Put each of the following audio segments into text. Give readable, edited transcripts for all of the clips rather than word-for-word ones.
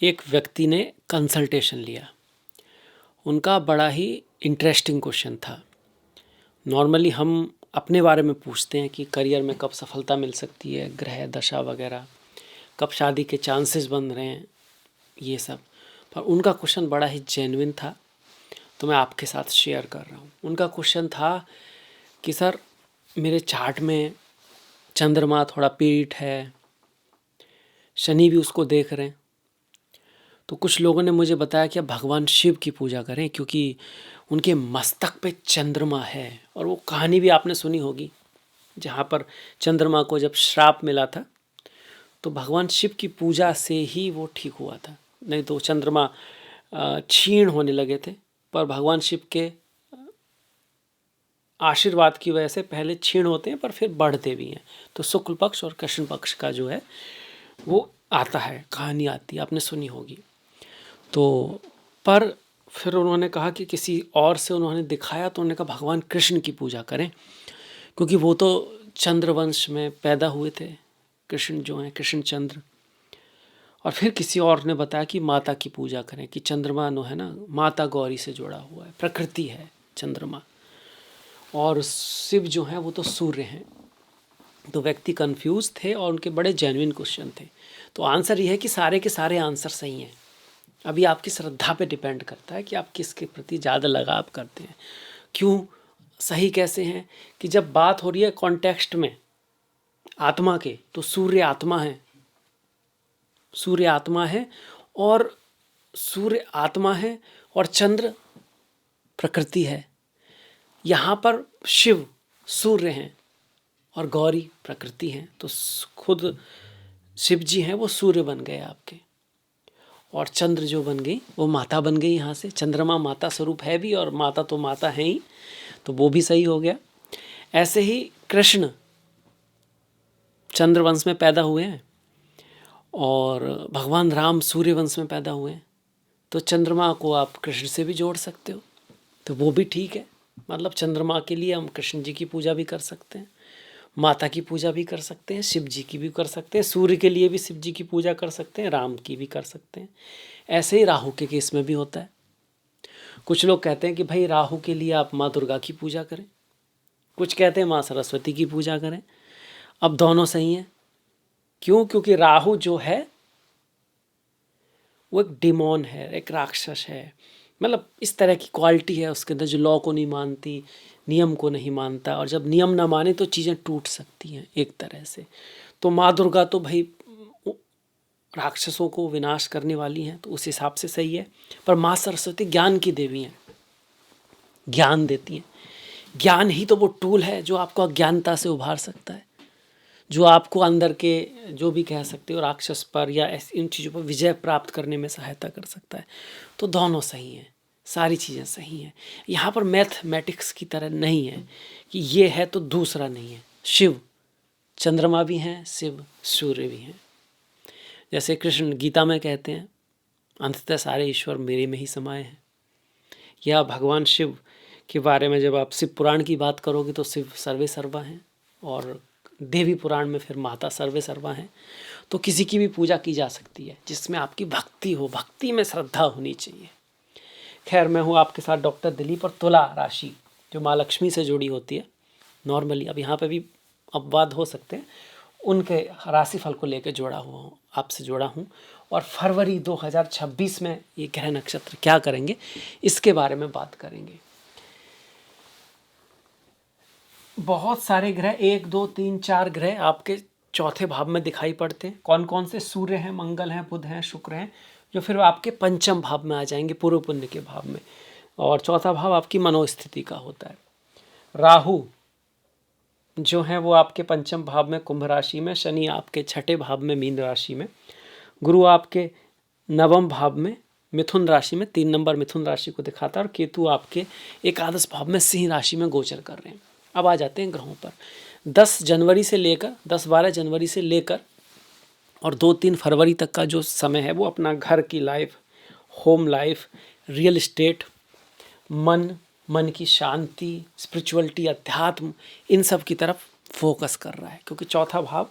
एक व्यक्ति ने कंसल्टेशन लिया। उनका बड़ा ही इंटरेस्टिंग क्वेश्चन था। नॉर्मली हम अपने बारे में पूछते हैं कि करियर में कब सफलता मिल सकती है, ग्रह दशा वगैरह, कब शादी के चांसेस बन रहे हैं, ये सब। पर उनका क्वेश्चन बड़ा ही जेन्युइन था, तो मैं आपके साथ शेयर कर रहा हूँ। उनका क्वेश्चन था कि सर, मेरे चार्ट में चंद्रमा थोड़ा पीठ है, शनि भी उसको देख रहे हैं। तो कुछ लोगों ने मुझे बताया कि आप भगवान शिव की पूजा करें, क्योंकि उनके मस्तक पे चंद्रमा है। और वो कहानी भी आपने सुनी होगी, जहाँ पर चंद्रमा को जब श्राप मिला था तो भगवान शिव की पूजा से ही वो ठीक हुआ था। नहीं तो चंद्रमा क्षीण होने लगे थे, पर भगवान शिव के आशीर्वाद की वजह से पहले क्षीण होते हैं पर फिर बढ़ते भी हैं। तो शुक्ल पक्ष और कृष्ण पक्ष का जो है वो आता है, कहानी आती है, आपने सुनी होगी। तो पर फिर उन्होंने कहा कि किसी और से उन्होंने दिखाया, तो उन्होंने कहा भगवान कृष्ण की पूजा करें, क्योंकि वो तो चंद्रवंश में पैदा हुए थे, कृष्ण जो हैं, कृष्ण चंद्र। और फिर किसी और ने बताया कि माता की पूजा करें, कि चंद्रमा नो है ना, माता गौरी से जुड़ा हुआ है, प्रकृति है चंद्रमा, और शिव जो हैं वो तो सूर्य हैं। तो व्यक्ति कंफ्यूज थे और उनके बड़े जेन्युइन क्वेश्चन थे। तो आंसर ये है कि सारे के सारे आंसर सही हैं। अभी आपकी श्रद्धा पे डिपेंड करता है कि आप किसके प्रति ज़्यादा लगाव करते हैं। क्यों सही कैसे हैं कि जब बात हो रही है कॉन्टेक्स्ट में आत्मा के, तो सूर्य आत्मा है, सूर्य आत्मा है, और सूर्य आत्मा है और चंद्र प्रकृति है। यहाँ पर शिव सूर्य हैं और गौरी प्रकृति हैं। तो खुद शिव जी हैं वो सूर्य बन गए आपके, और चंद्र जो बन गई वो माता बन गई। यहाँ से चंद्रमा माता स्वरूप है भी, और माता तो माता है ही, तो वो भी सही हो गया। ऐसे ही कृष्ण चंद्रवंश में पैदा हुए हैं और भगवान राम सूर्यवंश में पैदा हुए हैं। तो चंद्रमा को आप कृष्ण से भी जोड़ सकते हो, तो वो भी ठीक है। मतलब चंद्रमा के लिए हम कृष्ण जी की पूजा भी कर सकते हैं, माता की पूजा भी कर सकते हैं, शिव जी की भी कर सकते हैं, सूर्य के लिए भी शिव जी की पूजा कर सकते हैं, राम की भी कर सकते हैं। ऐसे ही राहु के केस में भी होता है। कुछ लोग कहते हैं कि भाई राहु के लिए आप माँ दुर्गा की पूजा करें, कुछ कहते हैं माँ सरस्वती की पूजा करें। अब दोनों सही हैं। क्यों? क्योंकि राहु जो है वो एक डिमोन है, एक राक्षस है। मतलब इस तरह की क्वालिटी है उसके अंदर, जो लॉ को नहीं मानती, नियम को नहीं मानता, और जब नियम ना माने तो चीज़ें टूट सकती हैं एक तरह से। तो माँ दुर्गा तो भाई राक्षसों को विनाश करने वाली हैं, तो उस हिसाब से सही है। पर माँ सरस्वती ज्ञान की देवी हैं, ज्ञान देती हैं। ज्ञान ही तो वो टूल है जो आपको अज्ञानता से उभार सकता है, जो आपको अंदर के जो भी कह सकते हो राक्षस पर या इन चीज़ों पर विजय प्राप्त करने में सहायता कर सकता है। तो दोनों सही हैं, सारी चीज़ें सही हैं। यहाँ पर मैथमेटिक्स की तरह नहीं है कि ये है तो दूसरा नहीं है। शिव चंद्रमा भी हैं, शिव सूर्य भी हैं। जैसे कृष्ण गीता में कहते हैं, अंततः सारे ईश्वर मेरे में ही समाये हैं। या भगवान शिव के बारे में जब आप शिव पुराण की बात करोगे तो शिव सर्वे सर्वा हैं, और देवी पुराण में फिर माता सर्वे सर्वा हैं। तो किसी की भी पूजा की जा सकती है जिसमें आपकी भक्ति हो, भक्ति में श्रद्धा होनी चाहिए। खैर, मैं हूँ आपके साथ डॉक्टर दिलीप, और तुला राशि जो माँ लक्ष्मी से जुड़ी होती है नॉर्मली, अब यहाँ पे भी अपवाद हो सकते हैं, उनके राशिफल को लेकर जोड़ा हुआ हूँ, आपसे जोड़ा हूँ। और फरवरी 2026 में ये ग्रह नक्षत्र क्या करेंगे इसके बारे में बात करेंगे। बहुत सारे ग्रह, 1 2 3 4 ग्रह आपके चौथे भाव में दिखाई पड़ते हैं। कौन कौन से? सूर्य हैं, मंगल हैं, बुध हैं, शुक्र हैं, जो फिर आपके पंचम भाव में आ जाएंगे, पूर्व पुण्य के भाव में। और चौथा भाव आपकी मनोस्थिति का होता है। राहु जो है वो आपके पंचम भाव में कुंभ राशि में, शनि आपके छठे भाव में मीन राशि में, गुरु आपके नवम भाव में मिथुन राशि में, 3 नंबर मिथुन राशि को दिखाता है, और केतु आपके एकादश भाव में सिंह राशि में गोचर कर रहे हैं। अब आ जाते हैं ग्रहों पर। 10 जनवरी से लेकर 10-12 जनवरी से लेकर और 2-3 फरवरी तक का जो समय है वो अपना घर की life, home life, real estate, मन की शांति, स्पिरिचुअलिटी, अध्यात्म, इन सब की तरफ फोकस कर रहा है। क्योंकि चौथा भाव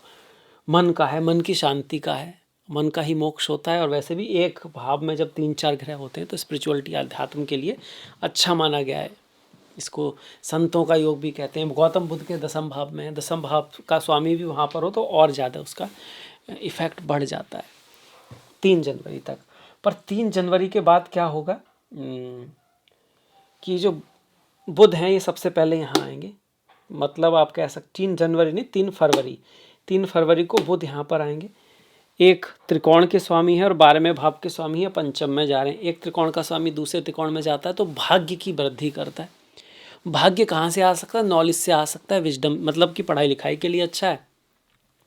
मन का है, मन की शांति का है, मन का ही मोक्ष होता है। और वैसे भी एक भाव में जब 3-4 ग्रह होते हैं तो स्पिरिचुअलिटी अध्यात्म के लिए अच्छा माना गया है। इसको संतों का योग भी कहते हैं। गौतम बुद्ध के 10म भाव में है, 10म भाव का स्वामी भी वहाँ पर हो तो और ज़्यादा उसका इफ़ेक्ट बढ़ जाता है 3 जनवरी तक। पर 3 जनवरी के बाद क्या होगा कि जो बुध हैं ये सबसे पहले यहाँ आएंगे। मतलब आप कह सकते 3 जनवरी नहीं, 3 फरवरी को बुध यहाँ पर आएंगे। एक त्रिकोण के स्वामी है और 12वें भाव के स्वामी है, पंचम में जा रहे हैं। एक त्रिकोण का स्वामी दूसरे त्रिकोण में जाता है तो भाग्य की वृद्धि करता है। भाग्य कहाँ से आ सकता है? नॉलेज से आ सकता है, विजडम, मतलब कि पढ़ाई लिखाई के लिए अच्छा है,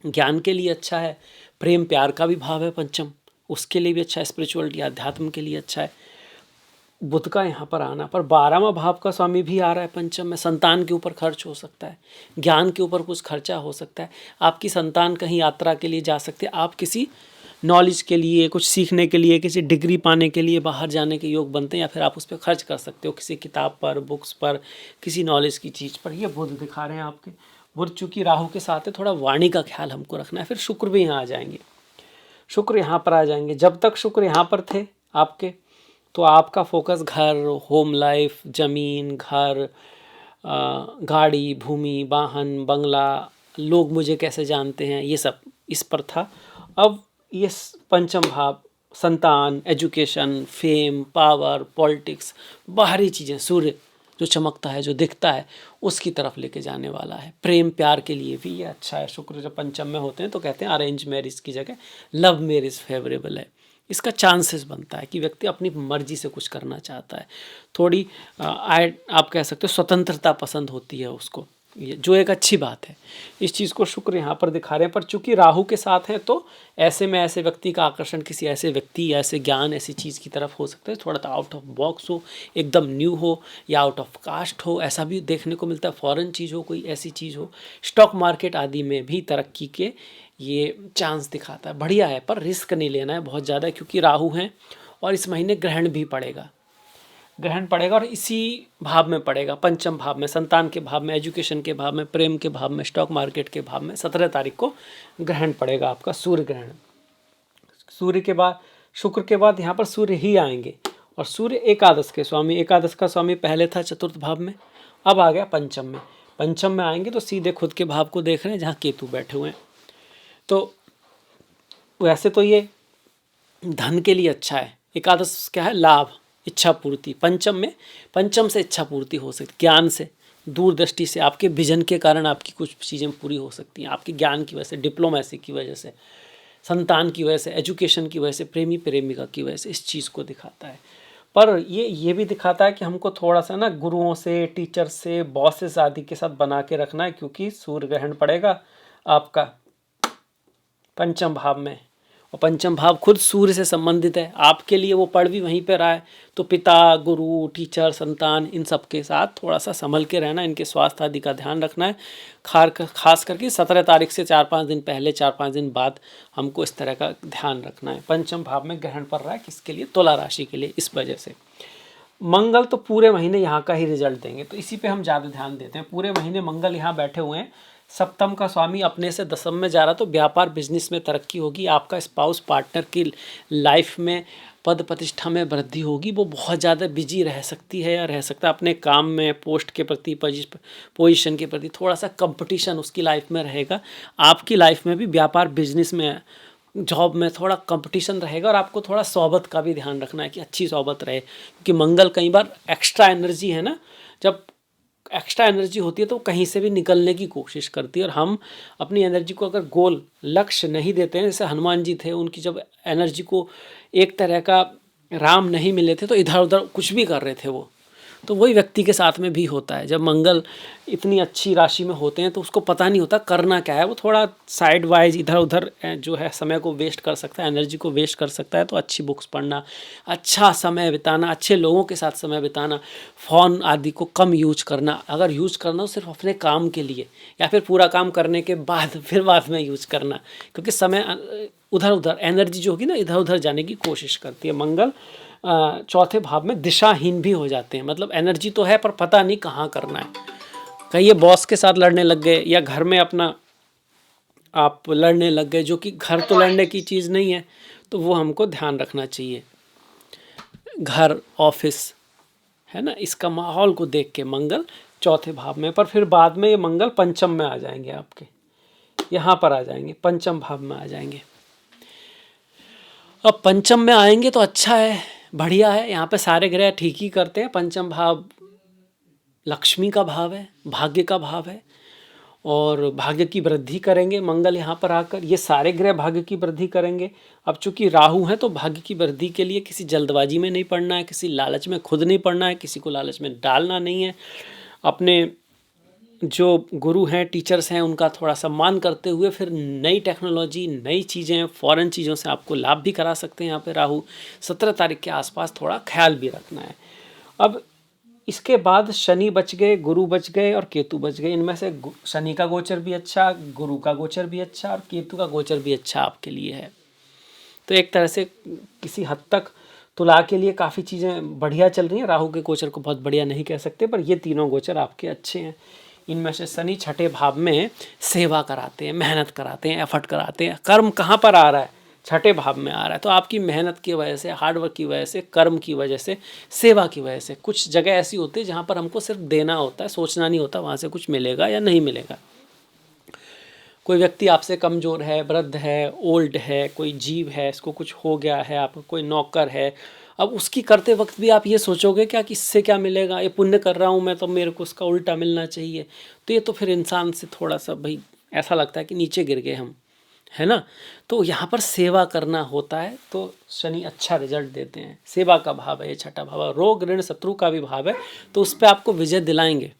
ज्ञान के लिए अच्छा है, प्रेम प्यार का भी भाव है पंचम, उसके लिए भी अच्छा है, स्पिरिचुअलिटी अध्यात्म के लिए अच्छा है बुध का यहाँ पर आना। पर 12वां भाव का स्वामी भी आ रहा है पंचम में, संतान के ऊपर खर्च हो सकता है, ज्ञान के ऊपर कुछ खर्चा हो सकता है, आपकी संतान कहीं यात्रा के लिए जा सकते हैं, आप किसी नॉलेज के लिए, कुछ सीखने के लिए, किसी डिग्री पाने के लिए बाहर जाने के योग बनते हैं, या फिर आप उस पर खर्च कर सकते हो किसी किताब पर, बुक्स पर, किसी नॉलेज की चीज़ पर। ये बुध दिखा रहे हैं आपके। बुध चूँकि राहु के साथ है, थोड़ा वाणी का ख्याल हमको रखना है। फिर शुक्र भी यहाँ आ जाएंगे, शुक्र यहाँ पर आ जाएंगे। जब तक शुक्र यहाँ पर थे आपके तो आपका फोकस घर, होम लाइफ, ज़मीन, घर, गाड़ी, भूमि, वाहन, बंगला, लोग मुझे कैसे जानते हैं, ये सब इस पर था। अब ये पंचम भाव संतान, एजुकेशन, फेम, पावर, पॉलिटिक्स, बाहरी चीज़ें, सूर्य जो चमकता है, जो दिखता है, उसकी तरफ लेके जाने वाला है। प्रेम प्यार के लिए भी ये अच्छा है। शुक्र जब पंचम में होते हैं तो कहते हैं अरेंज मैरिज की जगह लव मैरिज फेवरेबल है। इसका चांसेस बनता है कि व्यक्ति अपनी मर्जी से कुछ करना चाहता है, थोड़ी आप कह सकते हो स्वतंत्रता पसंद होती है उसको, जो एक अच्छी बात है। इस चीज़ को शुक्र यहाँ पर दिखा रहे हैं। पर चूंकि राहु के साथ हैं तो ऐसे में ऐसे व्यक्ति का आकर्षण किसी ऐसे व्यक्ति या ऐसे ज्ञान, ऐसी चीज़ की तरफ हो सकता है, थोड़ा सा आउट ऑफ बॉक्स हो, एकदम न्यू हो या आउट ऑफ कास्ट हो, ऐसा भी देखने को मिलता है। फॉरेन चीज़ हो, कोई ऐसी चीज़ हो, स्टॉक मार्केट आदि में भी तरक्की के ये चांस दिखाता है। बढ़िया है, पर रिस्क नहीं लेना है बहुत ज़्यादा, क्योंकि राहु हैं और इस महीने ग्रहण भी पड़ेगा, ग्रहण पड़ेगा और इसी भाव में पड़ेगा, पंचम भाव में, संतान के भाव में, एजुकेशन के भाव में, प्रेम के भाव में, स्टॉक मार्केट के भाव में 17 तारीख को ग्रहण पड़ेगा आपका, सूर्य ग्रहण। सूर्य के बाद, शुक्र के बाद यहाँ पर सूर्य ही आएंगे और सूर्य एकादश के स्वामी, एकादश का स्वामी पहले था चतुर्थ भाव में, अब आ गया पंचम में। पंचम में आएंगे तो सीधे खुद के भाव को देख रहे हैं जहाँ केतु बैठे हुए हैं। तो वैसे तो ये धन के लिए अच्छा है। एकादश क्या है? लाभ, इच्छा पूर्ति। पंचम में, पंचम से इच्छा पूर्ति हो सकती, ज्ञान से, दूरदृष्टि से, आपके विजन के कारण आपकी कुछ चीज़ें पूरी हो सकती हैं, आपके ज्ञान की वजह से, डिप्लोमेसी की वजह से, संतान की वजह से, एजुकेशन की वजह से, प्रेमी प्रेमिका की वजह से, इस चीज़ को दिखाता है। पर ये भी दिखाता है कि हमको थोड़ा सा ना गुरुओं से, टीचर से, बॉसेस आदि के साथ बना के रखना है, क्योंकि सूर्य ग्रहण पड़ेगा आपका पंचम भाव में और पंचम भाव खुद सूर्य से संबंधित है आपके लिए, वो पड़ भी वहीं पर रहा है। तो पिता, गुरु, टीचर, संतान, इन सब के साथ थोड़ा सा संभल के रहना, इनके स्वास्थ्य आदि का ध्यान रखना है। खास करके 17 तारीख से 4-5 दिन पहले, 4-5 दिन बाद हमको इस तरह का ध्यान रखना है। पंचम भाव में ग्रहण पड़ रहा है, किसके लिए? तुला राशि के लिए। इस वजह से मंगल तो पूरे महीने यहाँ का ही रिजल्ट देंगे, तो इसी पे हम ज़्यादा ध्यान देते हैं। पूरे महीने मंगल यहाँ बैठे हुए हैं, सप्तम का स्वामी अपने से दसम में जा रहा, तो व्यापार बिजनेस में तरक्की होगी, आपका स्पाउस पार्टनर की लाइफ में पद प्रतिष्ठा में वृद्धि होगी। वो बहुत ज़्यादा बिजी रह सकती है या रह सकता है अपने काम में, पोस्ट के प्रति, पोजीशन के प्रति, थोड़ा सा कंपटीशन उसकी लाइफ में रहेगा। आपकी लाइफ में भी व्यापार बिजनेस में, जॉब में थोड़ा कंपटीशन रहेगा और आपको थोड़ा सोबत का भी ध्यान रखना है कि अच्छी सोबत रहे, क्योंकि मंगल कई बार एक्स्ट्रा एनर्जी है ना, जब एक्स्ट्रा एनर्जी होती है तो कहीं से भी निकलने की कोशिश करती है। और हम अपनी एनर्जी को अगर गोल लक्ष्य नहीं देते हैं, जैसे हनुमान जी थे, उनकी जब एनर्जी को एक तरह का राम नहीं मिले थे तो इधर उधर कुछ भी कर रहे थे वो, तो वही व्यक्ति के साथ में भी होता है। जब मंगल इतनी अच्छी राशि में होते हैं तो उसको पता नहीं होता करना क्या है, वो थोड़ा साइड वाइज इधर उधर जो है समय को वेस्ट कर सकता है, एनर्जी को वेस्ट कर सकता है। तो अच्छी बुक्स पढ़ना, अच्छा समय बिताना, अच्छे लोगों के साथ समय बिताना, फ़ोन आदि को कम यूज करना, अगर यूज करना हो सिर्फ अपने काम के लिए, या फिर पूरा काम करने के बाद फिर बाद में यूज करना, क्योंकि समय उधर उधर एनर्जी जो होगी ना इधर उधर जाने की कोशिश करती है। मंगल चौथे भाव में दिशाहीन भी हो जाते हैं, मतलब एनर्जी तो है पर पता नहीं कहाँ करना है। कहीं ये बॉस के साथ लड़ने लग गए या घर में अपना आप लड़ने लग गए, जो कि घर तो लड़ने की चीज़ नहीं है, तो वो हमको ध्यान रखना चाहिए। घर, ऑफिस, है ना, इसका माहौल को देख के मंगल चौथे भाव में, पर फिर बाद में ये मंगल पंचम में आ जाएंगे, आपके यहाँ पर आ जाएंगे, पंचम भाव में आ जाएंगे। अब पंचम में आएंगे तो अच्छा है, बढ़िया है, यहाँ पे सारे ग्रह ठीक ही करते हैं। पंचम भाव लक्ष्मी का भाव है, भाग्य का भाव है, और भाग्य की वृद्धि करेंगे मंगल यहाँ पर आकर। ये सारे ग्रह भाग्य की वृद्धि करेंगे। अब चूंकि राहु है तो भाग्य की वृद्धि के लिए किसी जल्दबाजी में नहीं पड़ना है, किसी लालच में खुद नहीं पड़ना है, किसी को लालच में डालना नहीं है। अपने जो गुरु हैं, टीचर्स हैं, उनका थोड़ा सम्मान करते हुए फिर नई टेक्नोलॉजी, नई चीज़ें, फॉरेन चीज़ों से आपको लाभ भी करा सकते हैं। यहाँ पे राहु 17 तारीख के आसपास थोड़ा ख्याल भी रखना है। अब इसके बाद शनि बच गए, गुरु बच गए और केतु बच गए। इनमें से शनि का गोचर भी अच्छा, गुरु का गोचर भी अच्छा और केतु का गोचर भी अच्छा आपके लिए है। तो एक तरह से किसी हद तक तुला के लिए काफ़ी चीज़ें बढ़िया चल रही हैं। राहु के गोचर को बहुत बढ़िया नहीं कह सकते, पर ये तीनों गोचर आपके अच्छे हैं। इनमें से शनि छठे भाव में सेवा कराते हैं, मेहनत कराते हैं, एफर्ट कराते हैं। कर्म कहाँ पर आ रहा है? छठे भाव में आ रहा है। तो आपकी मेहनत की वजह से, हार्डवर्क की वजह से, कर्म की वजह से, सेवा की वजह से कुछ जगह ऐसी होती है जहाँ पर हमको सिर्फ देना होता है, सोचना नहीं होता वहाँ से कुछ मिलेगा या नहीं मिलेगा। कोई व्यक्ति आपसे कमज़ोर है, वृद्ध है, ओल्ड है, कोई जीव है, इसको कुछ हो गया है, आपको कोई नौकर है, अब उसकी करते वक्त भी आप ये सोचोगे क्या कि इससे क्या मिलेगा, ये पुण्य कर रहा हूँ मैं तो मेरे को उसका उल्टा मिलना चाहिए। तो ये तो फिर इंसान से थोड़ा सा भाई ऐसा लगता है कि नीचे गिर गए हम, है ना। तो यहाँ पर सेवा करना होता है, तो शनि अच्छा रिजल्ट देते हैं। सेवा का भाव है ये छठा भाव, रोग ऋण शत्रु का भी भाव है, तो उस पर आपको विजय दिलाएंगे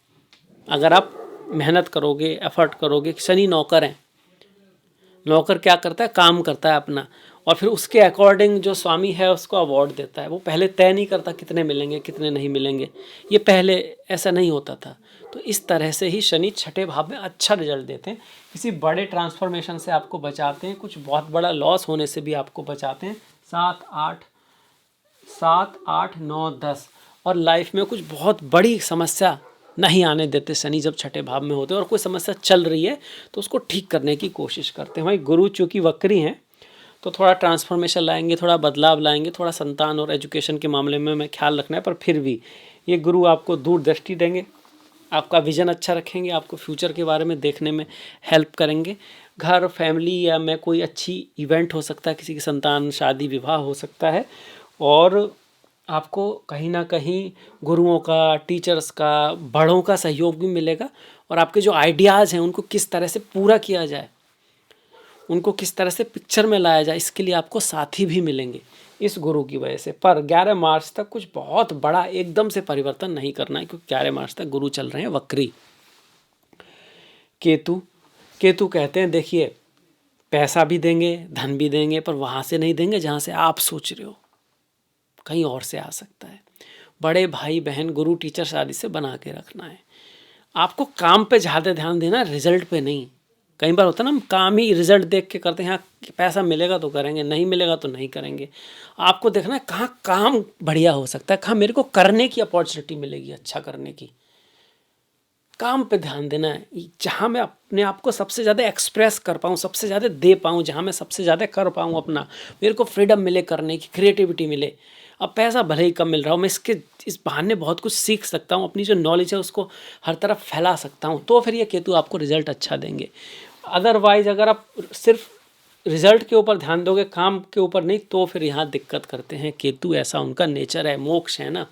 अगर आप मेहनत करोगे, एफर्ट करोगे। शनि नौकर हैं, नौकर क्या करता है, काम करता है अपना, और फिर उसके अकॉर्डिंग जो स्वामी है उसको अवार्ड देता है। वो पहले तय नहीं करता कितने मिलेंगे कितने नहीं मिलेंगे, ये पहले ऐसा नहीं होता था। तो इस तरह से ही शनि छठे भाव में अच्छा रिजल्ट देते हैं। किसी बड़े ट्रांसफॉर्मेशन से आपको बचाते हैं, कुछ बहुत बड़ा लॉस होने से भी आपको बचाते हैं। 7 8 9 10 और लाइफ में कुछ बहुत बड़ी समस्या नहीं आने देते शनि जब छठे भाव में होते हैं। और कोई समस्या चल रही है तो उसको ठीक करने की कोशिश करते हैं। भाई गुरु चूँकि वक्री हैं तो थोड़ा ट्रांसफॉर्मेशन लाएंगे, थोड़ा बदलाव लाएंगे, थोड़ा संतान और एजुकेशन के मामले में हमें ख्याल रखना है। पर फिर भी ये गुरु आपको दूरदृष्टि देंगे, आपका विजन अच्छा रखेंगे, आपको फ्यूचर के बारे में देखने में हेल्प करेंगे। घर, फैमिली या में कोई अच्छी इवेंट हो सकता है, किसी की संतान, शादी, विवाह हो सकता है। और आपको कहीं ना कहीं गुरुओं का, टीचर्स का, बड़ों का सहयोग भी मिलेगा। और आपके जो आइडियाज़ हैं उनको किस तरह से पूरा किया जाए, उनको किस तरह से पिक्चर में लाया जाए, इसके लिए आपको साथी भी मिलेंगे इस गुरु की वजह से। पर 11 मार्च तक कुछ बहुत बड़ा एकदम से परिवर्तन नहीं करना है, क्योंकि 11 मार्च तक गुरु चल रहे हैं वक्री। केतु कहते हैं देखिए पैसा भी देंगे, धन भी देंगे, पर वहाँ से नहीं देंगे जहाँ से आप सोच रहे हो, कहीं और से आ सकता है। बड़े भाई बहन, गुरु, टीचर आदि से बना के रखना है। आपको काम पे ज़्यादा ध्यान देना, रिजल्ट पे नहीं। कई बार होता है ना, हम काम ही रिजल्ट देख के करते हैं। हाँ पैसा मिलेगा तो करेंगे, नहीं मिलेगा तो नहीं करेंगे। आपको देखना है कहाँ काम बढ़िया हो सकता है, कहाँ मेरे को करने की अपॉर्चुनिटी मिलेगी अच्छा करने की। काम पे ध्यान देना है, जहाँ मैं अपने आप को सबसे ज़्यादा एक्सप्रेस कर पाऊँ, सबसे ज़्यादा दे पाऊँ, जहाँ मैं सबसे ज़्यादा कर पाऊँ अपना, मेरे को फ्रीडम मिले करने की, क्रिएटिविटी मिले। अब पैसा भले ही कम मिल रहा हो, मैं इस बहाने बहुत कुछ सीख सकता हूँ, अपनी जो नॉलेज है उसको हर तरफ फैला सकता हूँ, तो फिर ये केतु आपको रिजल्ट अच्छा देंगे। अदरवाइज अगर आप सिर्फ रिजल्ट के ऊपर ध्यान दोगे, काम के ऊपर नहीं, तो फिर यहाँ दिक्कत करते हैं केतु। ऐसा उनका नेचर है। मोक्ष है ना,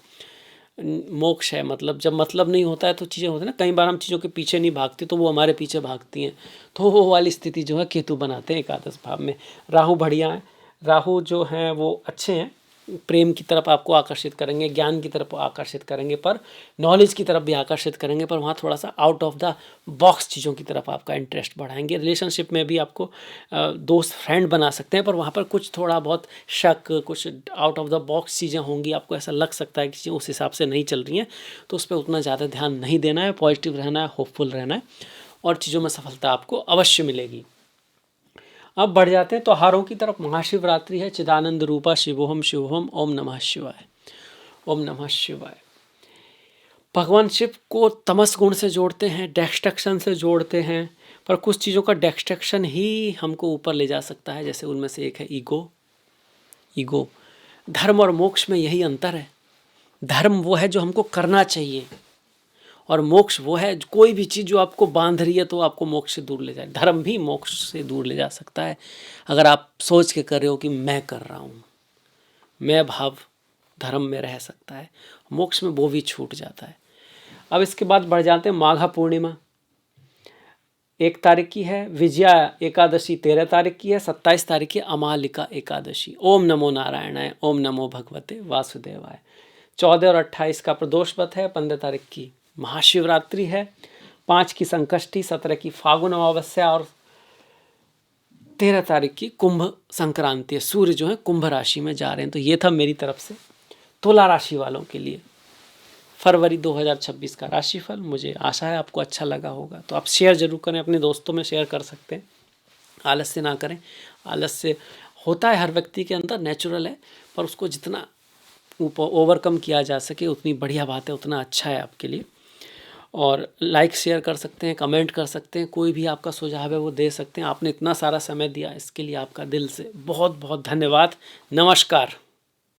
मोक्ष है, मतलब जब मतलब नहीं होता है तो चीज़ें होती है ना, कई बार हम चीज़ों के पीछे नहीं भागते तो वो हमारे पीछे भागती हैं। तो वो वाली स्थिति जो है केतु बनाते हैं एकादश भाव में। राहु बढ़िया है, राहु जो हैं वो अच्छे हैं, प्रेम की तरफ आपको आकर्षित करेंगे, ज्ञान की तरफ आकर्षित करेंगे, पर नॉलेज की तरफ भी आकर्षित करेंगे। पर वहाँ थोड़ा सा आउट ऑफ द बॉक्स चीज़ों की तरफ आपका इंटरेस्ट बढ़ाएंगे। रिलेशनशिप में भी आपको दोस्त, फ्रेंड बना सकते हैं, पर वहाँ पर कुछ थोड़ा बहुत शक, कुछ आउट ऑफ द बॉक्स चीज़ें होंगी। आपको ऐसा लग सकता है कि चीज़ें उस हिसाब से नहीं चल रही हैं, तो उस पर उतना ज़्यादा ध्यान नहीं देना है। पॉजिटिव रहना है, होपफुल रहना है, और चीज़ों में सफलता आपको अवश्य मिलेगी। अब बढ़ जाते हैं त्योहारों की तरफ। महाशिवरात्रि है। चिदानंद रूपा शिवोहम शिवोहम, ओम नमः शिवाय, ओम नमः शिवाय। भगवान शिव को तमस गुण से जोड़ते हैं, डिस्ट्रक्शन से जोड़ते हैं, पर कुछ चीज़ों का डिस्ट्रैक्शन ही हमको ऊपर ले जा सकता है। जैसे उनमें से एक है ईगो। धर्म और मोक्ष में यही अंतर है। धर्म वो है जो हमको करना चाहिए, और मोक्ष वो है कोई भी चीज़ जो आपको बांध रही है तो आपको मोक्ष से दूर ले जाए। धर्म भी मोक्ष से दूर ले जा सकता है अगर आप सोच के कर रहे हो कि मैं कर रहा हूँ। मैं भाव धर्म में रह सकता है, मोक्ष में वो भी छूट जाता है। अब इसके बाद बढ़ जाते हैं माघा पूर्णिमा। 1 तारीख की है विजया एकादशी, 13 तारीख की है, 27 तारीख की अमालिका एकादशी। ओम नमो नारायणाय, ओम नमो भगवते वासुदेवाय। 14 और 28 का प्रदोष व्रत है, 15 तारीख की महाशिवरात्रि है, 5 की संकष्टी, 17 की फागुन अमावस्या और 13 तारीख की कुंभ संक्रांति है। सूर्य जो है कुंभ राशि में जा रहे हैं। तो ये था मेरी तरफ से तुला राशि वालों के लिए फरवरी 2026 का राशिफल। मुझे आशा है आपको अच्छा लगा होगा। तो आप शेयर जरूर करें, अपने दोस्तों में शेयर कर सकते हैं। आलस्य ना करें। आलस्य होता है हर व्यक्ति के अंदर, नेचुरल है, पर उसको जितना ओवरकम किया जा सके उतनी बढ़िया बात है, उतना अच्छा है आपके लिए। और लाइक शेयर कर सकते हैं, कमेंट कर सकते हैं, कोई भी आपका सुझाव है वो दे सकते हैं। आपने इतना सारा समय दिया, इसके लिए आपका दिल से बहुत बहुत धन्यवाद। नमस्कार।